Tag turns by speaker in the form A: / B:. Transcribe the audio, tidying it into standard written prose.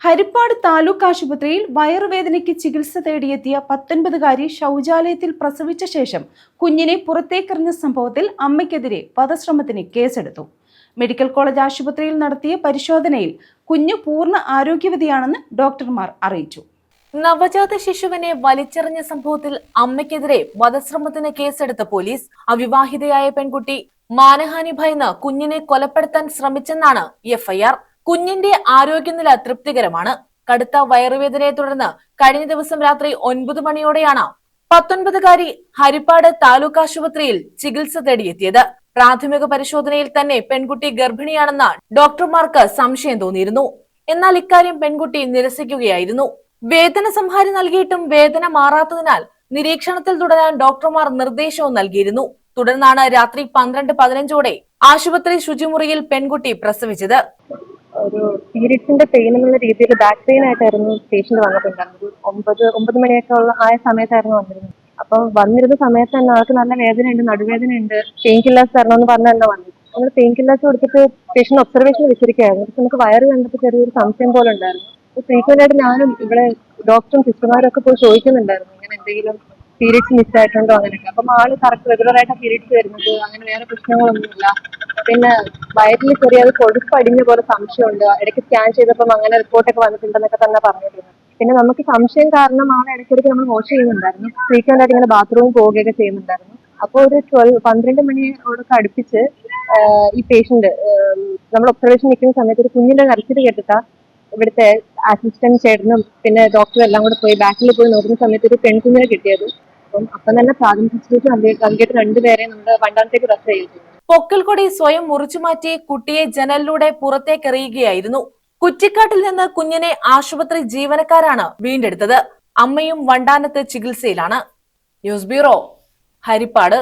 A: ഹരിപ്പാട് താലൂക്ക് ആശുപത്രിയിൽ വയറുവേദനയ്ക്ക് ചികിത്സ തേടിയെത്തിയ 19-കാരി ശൗചാലയത്തിൽ പ്രസവിച്ച ശേഷം കുഞ്ഞിനെ പുറത്തേക്കെറിഞ്ഞ സംഭവത്തിൽ അമ്മയ്ക്കെതിരെ വധശ്രമത്തിന് കേസെടുത്തു. മെഡിക്കൽ കോളേജ് ആശുപത്രിയിൽ നടത്തിയ പരിശോധനയിൽ കുഞ്ഞ് പൂർണ്ണ ആരോഗ്യവതിയാണെന്ന് ഡോക്ടർമാർ അറിയിച്ചു.
B: നവജാത ശിശുവിനെ വലിച്ചെറിഞ്ഞ സംഭവത്തിൽ അമ്മയ്ക്കെതിരെ വധശ്രമത്തിന് കേസെടുത്ത പോലീസ് അവിവാഹിതയായ പെൺകുട്ടി മാനഹാനി ഭയന്ന് കുഞ്ഞിനെ കൊലപ്പെടുത്താൻ ശ്രമിച്ചെന്നാണ് എഫ്ഐആർ. കുഞ്ഞിന്റെ ആരോഗ്യനില തൃപ്തികരമാണ്. കടുത്ത വയറുവേദനയെ തുടർന്ന് കഴിഞ്ഞ ദിവസം രാത്രി 9 മണിയോടെയാണ് 19-കാരി ഹരിപ്പാട് താലൂക്ക് ആശുപത്രിയിൽ ചികിത്സ തേടിയെത്തിയത്. പ്രാഥമിക പരിശോധനയിൽ തന്നെ പെൺകുട്ടി ഗർഭിണിയാണെന്ന് ഡോക്ടർമാർക്ക് സംശയം തോന്നിയിരുന്നു. എന്നാൽ ഇക്കാര്യം പെൺകുട്ടി നിരസിക്കുകയായിരുന്നു. വേദന സംഹാരി നൽകിയിട്ടും വേദന മാറാത്തതിനാൽ നിരീക്ഷണത്തിൽ തുടരാൻ ഡോക്ടർമാർ നിർദ്ദേശവും നൽകിയിരുന്നു. തുടർന്നാണ് രാത്രി 12:15 ആശുപത്രി ശുചിമുറിയിൽ പെൺകുട്ടി പ്രസവിച്ചത്.
C: ഒരു പീരിയഡ്സിന്റെ പെയിൻ എന്നുള്ള രീതിയിൽ ബാക്ക് പെയിൻ ആയിട്ടായിരുന്നു പേഷ്യന്റ് വന്നിട്ടുണ്ടായിരുന്നത്. 9 മണിയൊക്കെ ഉള്ള ആ സമയത്തായിരുന്നു വന്നിരുന്നത്. അപ്പം വന്നിരുന്ന സമയത്ത് തന്നെ ആൾക്ക് നല്ല വേദനയുണ്ട്, നടുവേദനയുണ്ട്, പെയിൻ കില്ലേഴ്സ് തരണമെന്ന് പറഞ്ഞ് തന്നെ വന്നു. നമ്മൾ പെയിൻ കില്ലേഴ്സ് കൊടുത്തിട്ട് പേഷ്യന്റ് ഒബ്സർവേഷൻ വെച്ചിരിക്കുകയായിരുന്നു. പക്ഷെ നമുക്ക് വയറ് കണ്ടപ്പോൾ ചെറിയൊരു സംശയം പോലെ ഉണ്ടായിരുന്നു. ഫ്രീക്വന്റ് ആയിട്ട് ഞാനും ഇവിടെ ഡോക്ടറും സിസ്റ്റർമാരും ഒക്കെ പോയി ചോദിക്കുന്നുണ്ടായിരുന്നു, ഇങ്ങനെ എന്തെങ്കിലും പീരിയഡ്സ് മിസ് ആയിട്ടുണ്ടോ അങ്ങനെയൊക്കെ. അപ്പം ആള് കറക്റ്റ് റെഗുലർ ആയിട്ട് പീരിയഡ്സ് വരുന്നത്, അങ്ങനെ വേറെ പ്രശ്നങ്ങളൊന്നുമില്ല. പിന്നെ വയറ്റിൽ ചെറിയത് കൊഴുപ്പ് അടിഞ്ഞ പോലെ സംശയമുണ്ട്. ഇടയ്ക്ക് സ്കാൻ ചെയ്തപ്പം അങ്ങനെ റിപ്പോർട്ടൊക്കെ വന്നിട്ടുണ്ടെന്നൊക്കെ തന്നെ പറഞ്ഞിട്ടുണ്ട്. പിന്നെ നമുക്ക് സംശയം കാരണം ആളെ ഇടയ്ക്കിടയ്ക്ക് നമ്മൾ വാഷ് ചെയ്യുന്നുണ്ടായിരുന്നു. ഫ്രീക്വന്റ് ആയിട്ട് ഇങ്ങനെ ബാത്റൂമിൽ പോവുകയൊക്കെ ചെയ്യുന്നുണ്ടായിരുന്നു. അപ്പോൾ ഒരു 12 മണിയോടൊക്കെ അടുപ്പിച്ച് ഈ പേഷ്യന്റ് നമ്മൾ ഒബ്സർവേഷൻ നിൽക്കുന്ന സമയത്ത് ഒരു കുഞ്ഞിന്റെ കരച്ചിൽ കേട്ടിട്ടാ ഇവിടുത്തെ അസിസ്റ്റന്റ് ചേട്ടനും പിന്നെ ഡോക്ടറും എല്ലാം കൂടെ പോയി ബാക്കിൽ പോയി നോക്കുന്ന സമയത്ത് ഒരു പെൺകുഞ്ഞിനെ കിട്ടിയത്. അപ്പം തന്നെ പ്രാഥമിക ശുശ്രൂഷ നൽകിയിട്ട് 2 പേരെ നമ്മൾ വണ്ടാനത്തേക്ക് റെഫർ ചെയ്തു.
B: പൊക്കിൾക്കൊടി സ്വയം മുറിച്ചുമാറ്റി കുട്ടിയെ ജനലിലൂടെ പുറത്തേക്കെറിയുകയായിരുന്നു. കുറ്റിക്കാട്ടിൽ നിന്ന് കുഞ്ഞിനെ ആശുപത്രി ജീവനക്കാരാണ് വീണ്ടെടുത്തത്. അമ്മയും വണ്ടാനത്ത് ചികിത്സയിലാണ്. News bureau, Harippad.